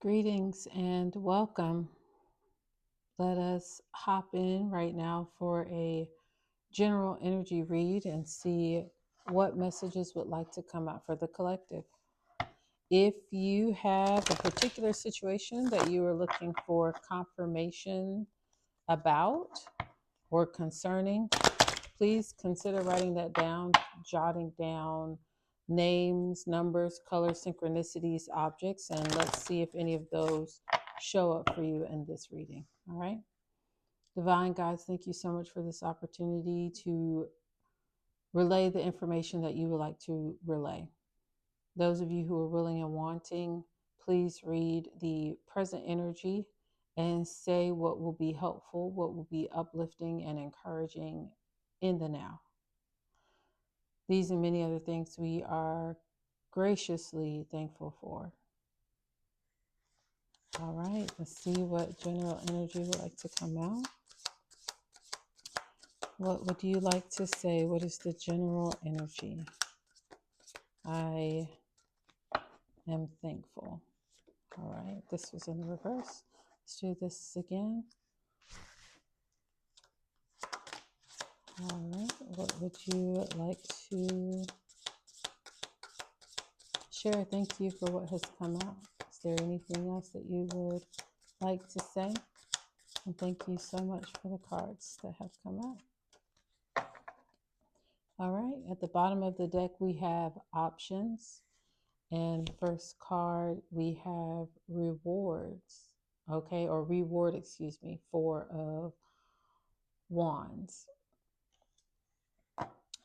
Greetings and welcome. Let us hop in right now for a general energy read and see what messages would like to come out for the collective. If you have a particular situation that you are looking for confirmation about or concerning, please consider writing that down, jotting down names, numbers, colors, synchronicities, objects, and let's see if any of those show up for you in this reading. All right. Divine guides, thank you so much for this opportunity to relay the information that you would like to relay. Those of you who are willing and wanting, please read the present energy and say what will be helpful, what will be uplifting and encouraging in the now. These and many other things we are graciously thankful for. All right, let's see what general energy would like to come out. What would you like to say? What is the general energy? I am thankful. All right, this was in reverse. Let's do this again. All right, what would you like to share? Thank you for what has come out. Is there anything else that you would like to say? And thank you so much for the cards that have come out. All right, at the bottom of the deck, we have options. And first card, we have rewards. Okay, or reward, excuse me, Four of Wands.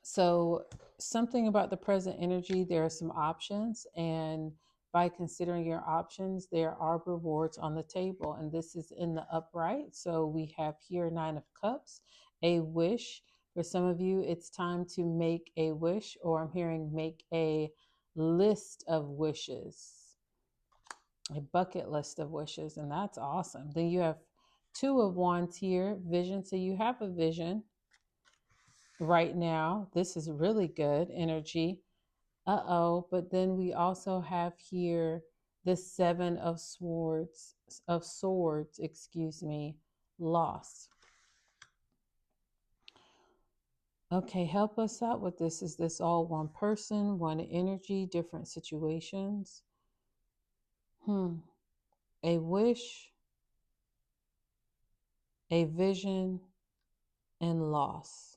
So something about the present energy, there are some options, and by considering your options, there are rewards on the table, and this is in the upright. So we have here Nine of Cups, a wish. For some of you, it's time to make a wish, or I'm hearing make a list of wishes, a bucket list of wishes, and that's awesome. Then you have Two of Wands here, vision. So you have a vision right now. This is really good energy. But then we also have here the Seven of Swords, excuse me, loss. Okay, help us out with this. Is this all one person, one energy, different situations? A wish, a vision, and loss.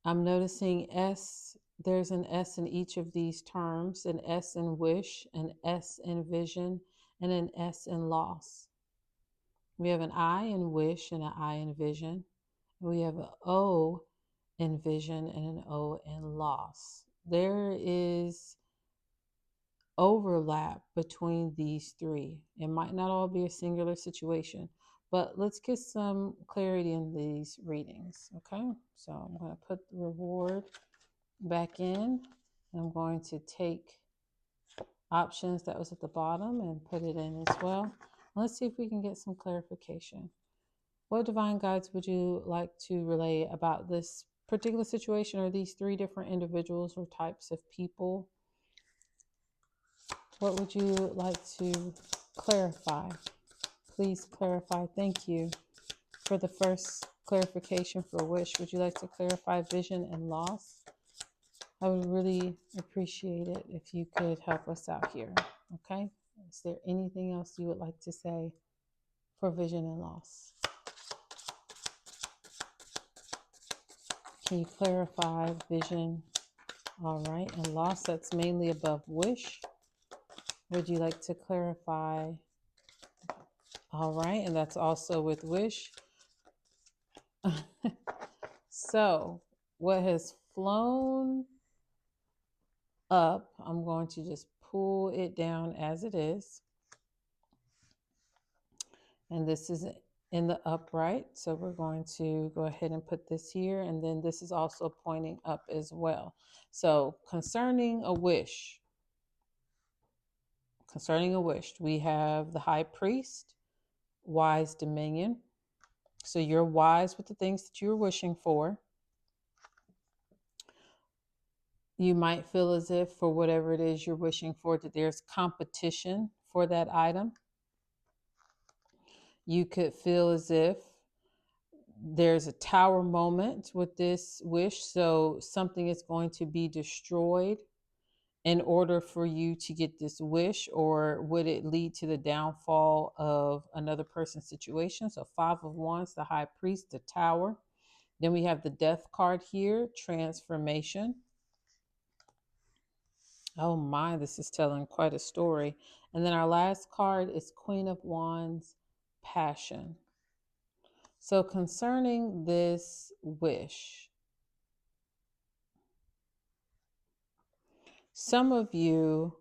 I'm noticing S, there's an S in each of these terms, an S in wish, an S in vision, and an S in loss. We have an I in wish and an I in vision. We have an O in vision and an O in loss. There is overlap between these three. It might not all be a singular situation, but let's get some clarity in these readings, okay? So I'm going to put the reward back in. I'm going to take options that was at the bottom and put it in as well. Let's see if we can get some clarification. What divine guides would you like to relay about this particular situation, or these three different individuals or types of people? What would you like to clarify? Please clarify. Thank you for the first clarification for wish. Would you like to clarify vision and loss? I would really appreciate it if you could help us out here. Okay. Is there anything else you would like to say for vision and loss? Can you clarify vision? All right. And loss, that's mainly above wish. Would you like to clarify? All right. And that's also with wish. So what has flown up, I'm going to just pull it down as it is. And this is in the upright. So we're going to go ahead and put this here. And then this is also pointing up as well. So concerning a wish, we have the High Priest, wise dominion. So you're wise with the things that you're wishing for. You might feel as if for whatever it is you're wishing for, that there's competition for that item. You could feel as if there's a tower moment with this wish. So something is going to be destroyed in order for you to get this wish, or would it lead to the downfall of another person's situation? So 5 of Wands, the High Priest, the Tower. Then we have the Death card here, transformation. Oh my, this is telling quite a story. And then our last card is Queen of Wands, passion. So concerning this wish, some of you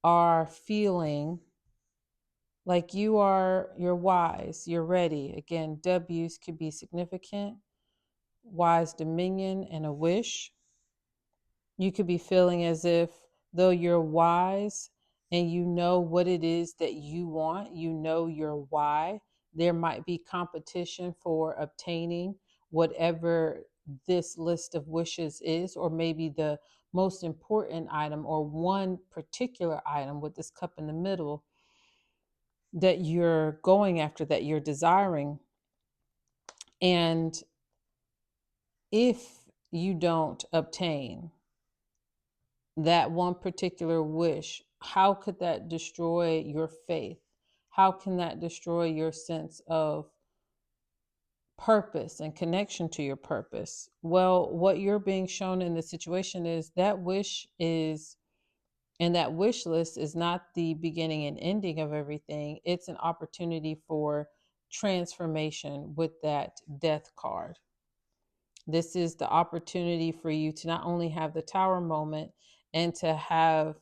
are feeling like you're wise, you're ready. Again, W's could be significant, wise dominion, and a wish. You could be feeling as if, though you're wise and you know what it is that you want, you know your why, there might be competition for obtaining whatever this list of wishes is, or maybe the most important item, or one particular item with this cup in the middle that you're going after, that you're desiring. And if you don't obtain that one particular wish, how could that destroy your faith? How can that destroy your sense of purpose and connection to your purpose? Well, what you're being shown in the situation is that wish is, and that wish list is not the beginning and ending of everything. It's an opportunity for transformation with that Death card. This is the opportunity for you to not only have the tower moment and to have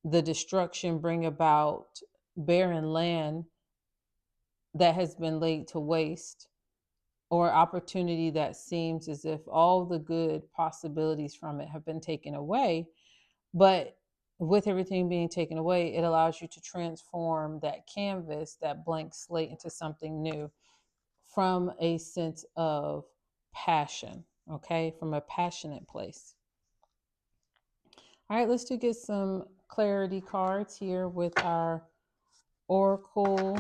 the destruction bring about barren land that has been laid to waste, or opportunity that seems as if all the good possibilities from it have been taken away. But with everything being taken away, it allows you to transform that canvas, that blank slate, into something new from a sense of passion, okay? From a passionate place. All right, let's get some clarity cards here with our Oracle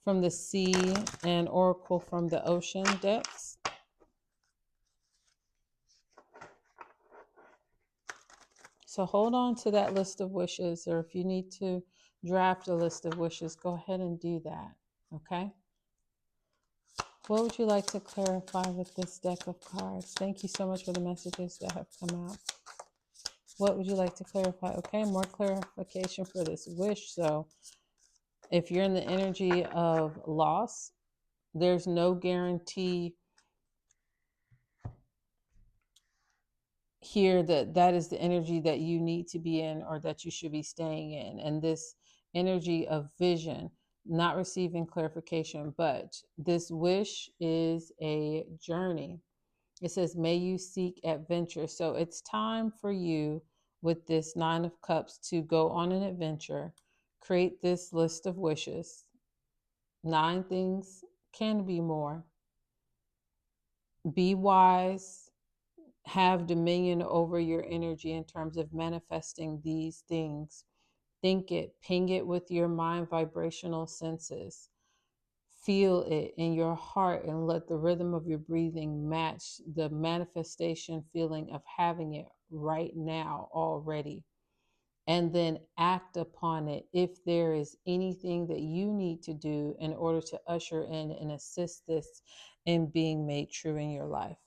from the Sea and Oracle from the Ocean decks. So hold on to that list of wishes, or if you need to draft a list of wishes, go ahead and do that, okay? What would you like to clarify with this deck of cards? Thank you so much for the messages that have come out. What would you like to clarify? Okay, more clarification for this wish. So if you're in the energy of loss, there's no guarantee here that that is the energy that you need to be in, or that you should be staying in. And this energy of vision, not receiving clarification, but this wish is a journey. It says, may you seek adventure. So it's time for you with this 9 of Cups to go on an adventure. Create this list of wishes. 9 things, can be more. Be wise. Have dominion over your energy in terms of manifesting these things. Think it, ping it with your mind vibrational senses. Feel it in your heart and let the rhythm of your breathing match the manifestation feeling of having it right now already. And then act upon it if there is anything that you need to do in order to usher in and assist this in being made true in your life.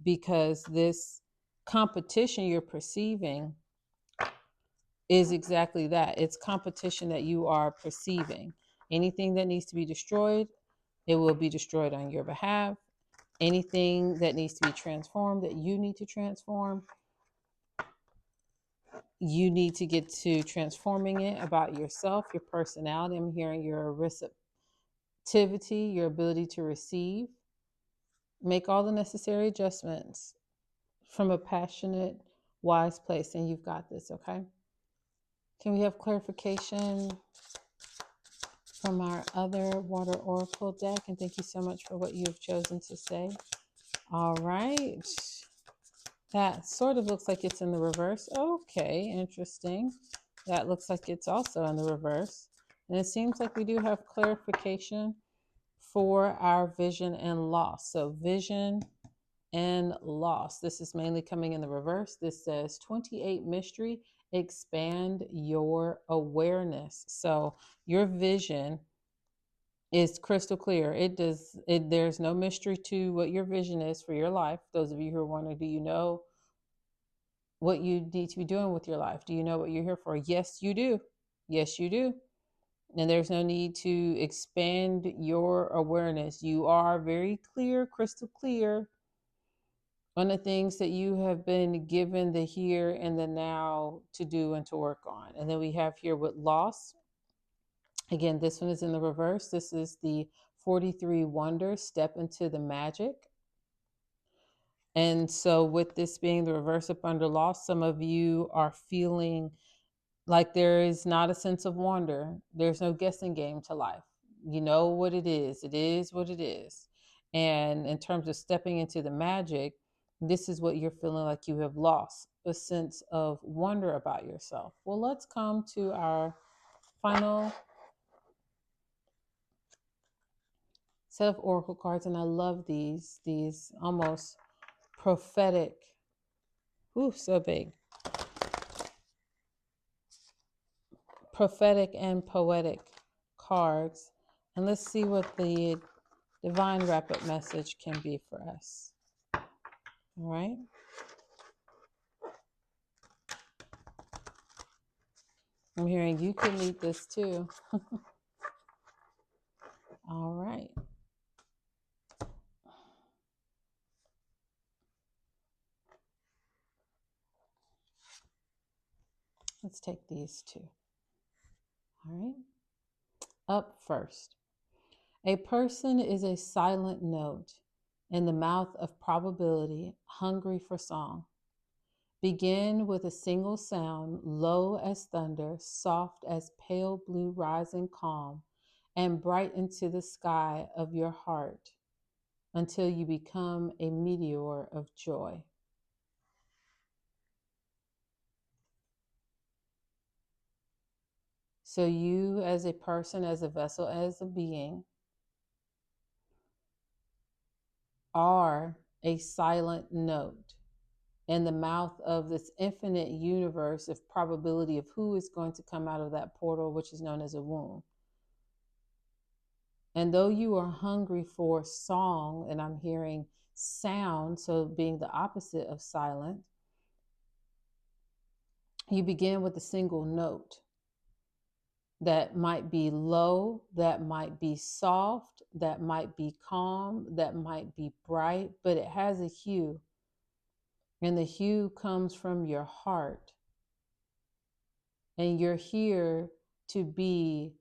Because this competition you're perceiving is exactly that. It's competition that you are perceiving. Anything that needs to be destroyed, it will be destroyed on your behalf. Anything that needs to be transformed, that you need to transform, you need to get to transforming it about yourself, your personality. I'm hearing your receptivity, your ability to receive. Make all the necessary adjustments from a passionate, wise place, and you've got this, okay? Can we have clarification from our other water oracle deck? And thank you so much for what you have chosen to say. All right. That sort of looks like it's in the reverse. Okay, interesting. That looks like it's also in the reverse. And it seems like we do have clarification for our vision and loss. So vision and loss. This is mainly coming in the reverse. This says 28 mystery, expand your awareness. So your vision is crystal clear. There's no mystery to what your vision is for your life. Those of you who are wondering, do you know what you need to be doing with your life? Do you know what you're here for? Yes, you do. Yes, you do. And there's no need to expand your awareness. You are very clear, crystal clear on the things that you have been given the here and the now to do and to work on. And then we have here with loss. Again, this one is in the reverse. This is the 43 wonders, step into the magic. And so with this being the reverse up under loss, some of you are feeling like there is not a sense of wonder. There's no guessing game to life. You know what it is. It is what it is. And in terms of stepping into the magic, this is what you're feeling like you have lost a sense of wonder about yourself. Well, let's come to our final set of oracle cards. And I love these almost prophetic, ooh, so big, prophetic and poetic cards. And let's see what the divine rapid message can be for us. All right. I'm hearing you can need this too. All right. Let's take these two. All right. Up first. A person is a silent note in the mouth of probability, hungry for song. Begin with a single sound, low as thunder, soft as pale blue rising calm, and bright into the sky of your heart until you become a meteor of joy. So you as a person, as a vessel, as a being, are a silent note in the mouth of this infinite universe of probability of who is going to come out of that portal, which is known as a womb. And though you are hungry for song, and I'm hearing sound, so being the opposite of silent, you begin with a single note that might be low, that might be soft, that might be calm, that might be bright, but it has a hue. And the hue comes from your heart. And you're here to be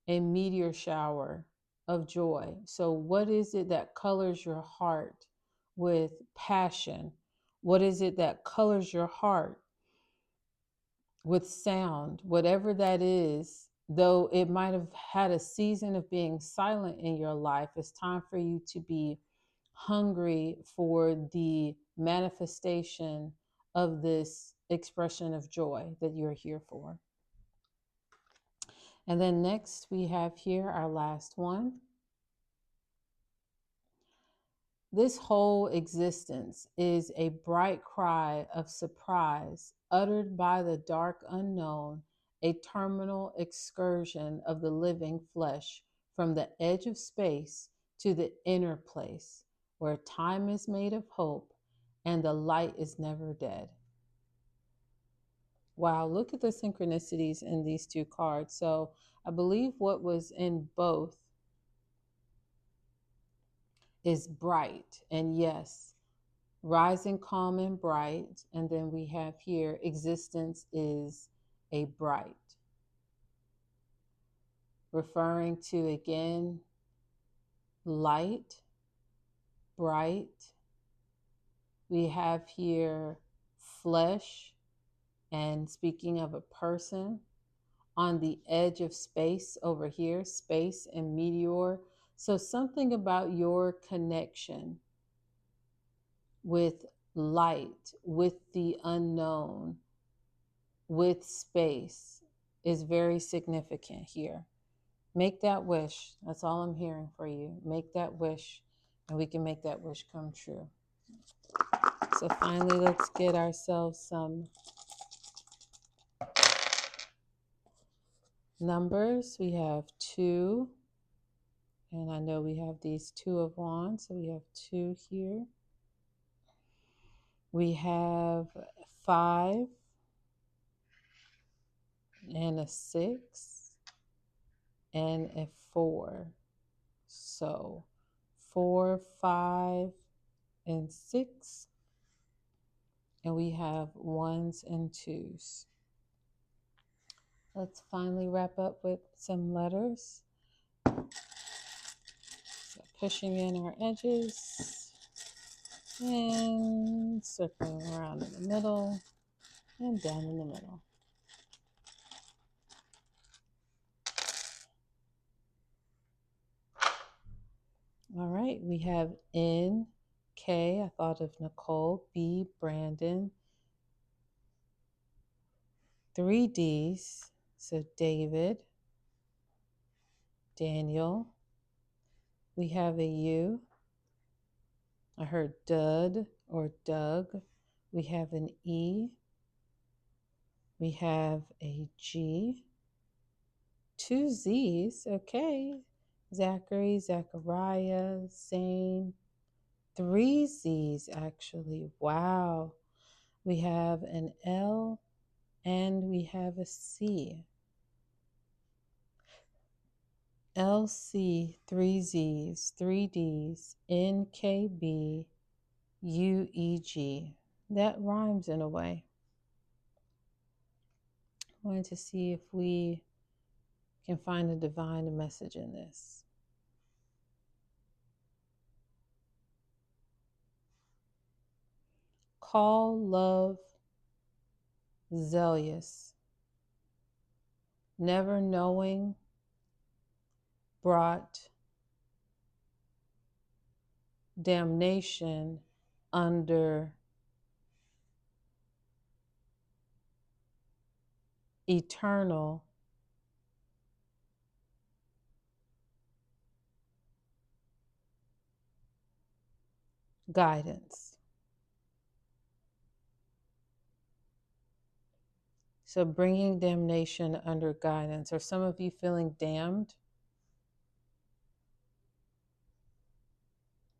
a meteor shower of joy. So, what is it that colors your heart with passion? What is it that colors your heart with sound? Whatever that is, though it might have had a season of being silent in your life, it's time for you to be hungry for the manifestation of this expression of joy that you're here for. And then next we have here our last one. This whole existence is a bright cry of surprise uttered by the dark unknown, a terminal excursion of the living flesh from the edge of space to the inner place where time is made of hope and the light is never dead. Wow, look at the synchronicities in these two cards. So I believe what was in both is bright. And yes, rising, calm, and bright. And then we have here, existence is a bright. Referring to, again, light, bright. We have here flesh. And speaking of a person, on the edge of space over here, space and meteor. So something about your connection with light, with the unknown, with space is very significant here. Make that wish. That's all I'm hearing for you. Make that wish, and we can make that wish come true. So finally, let's get ourselves some numbers. We have 2, and I know we have these 2 of wands, so we have 2 here. We have 5 and a 6 and a 4. So 4, 5, and 6, and we have 1s and 2s. Let's finally wrap up with some letters. So pushing in our edges and circling around in the middle and down in the middle. All right, we have N, K, I thought of Nicole, B, Brandon, 3 Ds, so David, Daniel. We have a U, I heard Dud or Doug. We have an E, we have a G, 2 Z's, okay, Zachary, Zachariah, Zane, 3 Z's actually, wow. We have an L and we have a C. LC, 3 Z's, 3 D's, NKB, UEG. That rhymes in a way. I wanted to see if we can find a divine message in this. Call love zealous. Never knowing brought damnation under eternal guidance. So bringing damnation under guidance. Are some of you feeling damned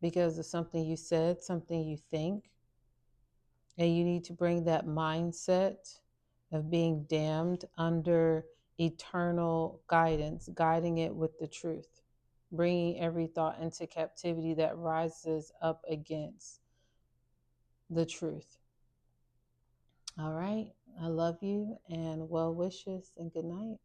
because of something you said, something you think? And you need to bring that mindset of being damned under eternal guidance, guiding it with the truth, bringing every thought into captivity that rises up against the truth. All right. I love you and well wishes and good night.